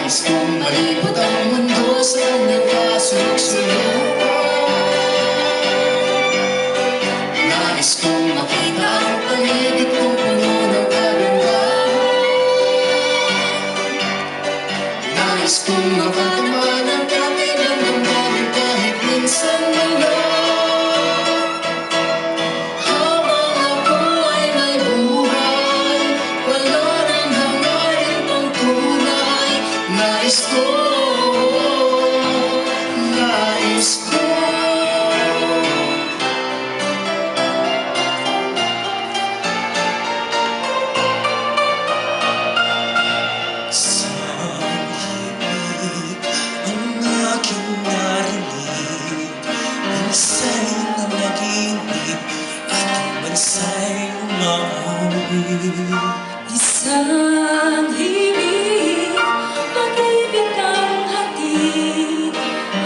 Nais kong malipot ang mundo sa nagkasulok-sulok. Nais kong makita ang paligid kong puno ng kagandahan. Nais kong makatama ng dati ng damdamin kahit minsan man lang. Habang ako ay may buhay, wala rin hangarin pang tunay. Nais ko, nais ko. Sa himig ang aking narinig, minsa'y nanaginip at ang bansa'y umaawi. Isang himig, pag-ibig ang hatid,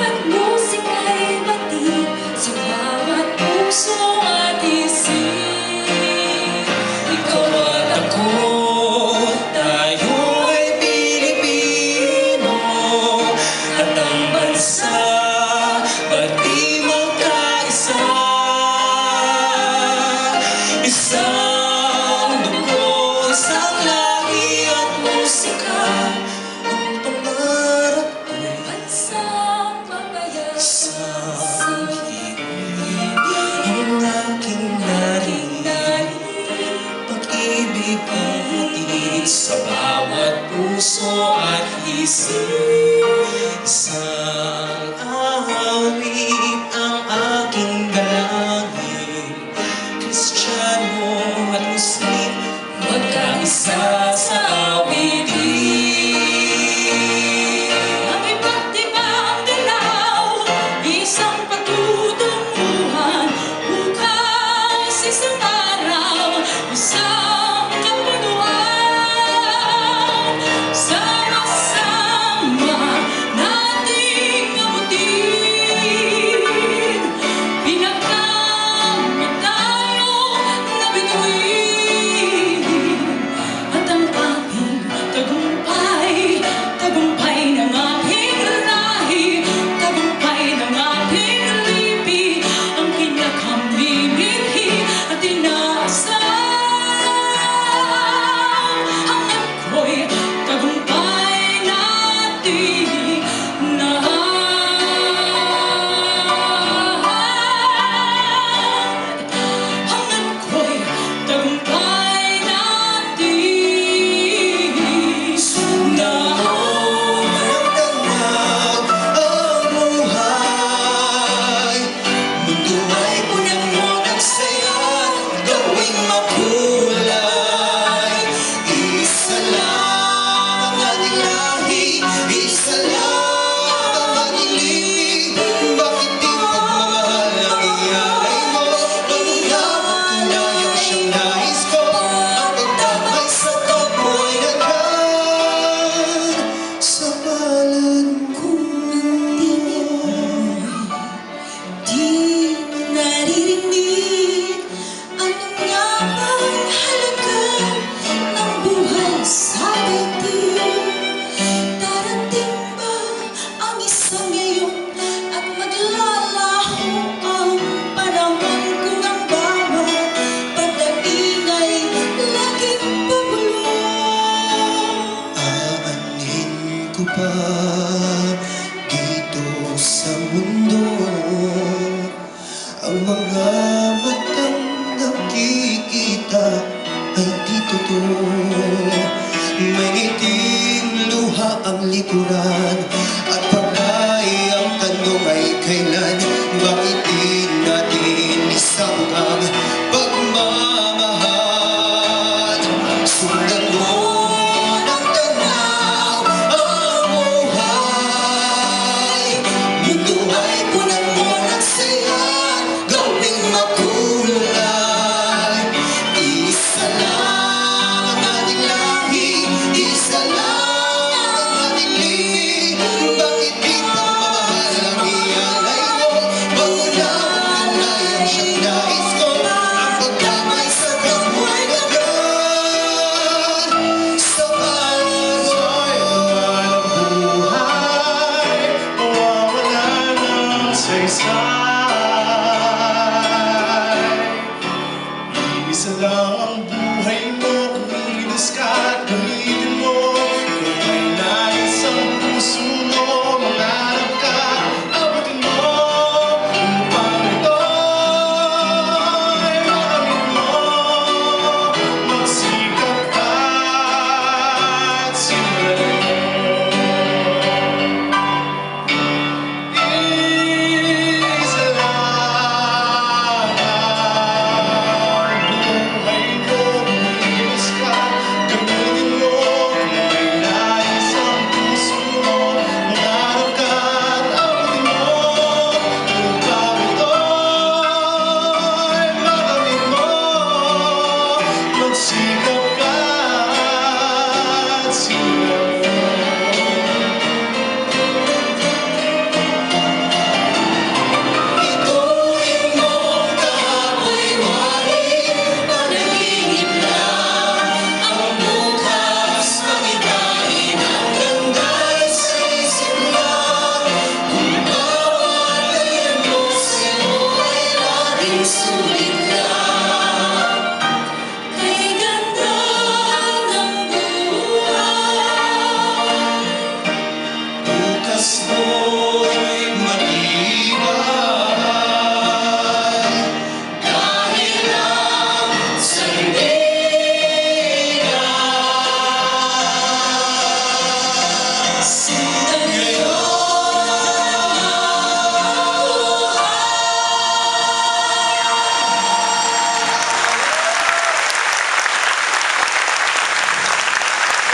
at musika'y batid sa bawat puso at isip. Ikaw at ako, tayo ay Pilipino, at ang bansa ba't di magkaisa? Isang dugo, isang lahi at musika, ang pangarap ko'y Bansang mapayapa, isang himig ang aking narinig. Pag-ibig ang hatid sa bawat puso at isip. Isang awit ang aking dalangin. Kristiyano at Muslim, magkaisa sa awitin. ang iba't ibang dilaw, isang patutunguhan, bukas isang araw, isang kapunuan. Sama-sama nating abutin, pinagkama tayong nabituin. At ang ating tagumpay, tagumpay ng ating lahi, tagumpay ng ating lipi, ang pinakamimithi at inaasam. Hanggang ko'y tagumpay natin lahat. Hanggang ko'y tagumpay natin lahat. Magdamag ang buhay, mundo ay punang mo ng saya, gawing makulay. Isa lang ang ating lahi, isa lang ang ating lipi. Bakit di pagmamahal ang iyalay mo? Nangyaman tunayang siyang nais ko, ang pagdamay sa kapwa-ay naghan sa palad ko. Di naririnig ang yabang halaga ng buhay sa daigdig. Darating ba ang isang ngayon at maglalaho ang panahon kung ang bawat pagdating ay laging pabulong? Aanin ko pa dito sa mundo ang mga matang nakikita ay di totoo. May ngiting luha ang likuran at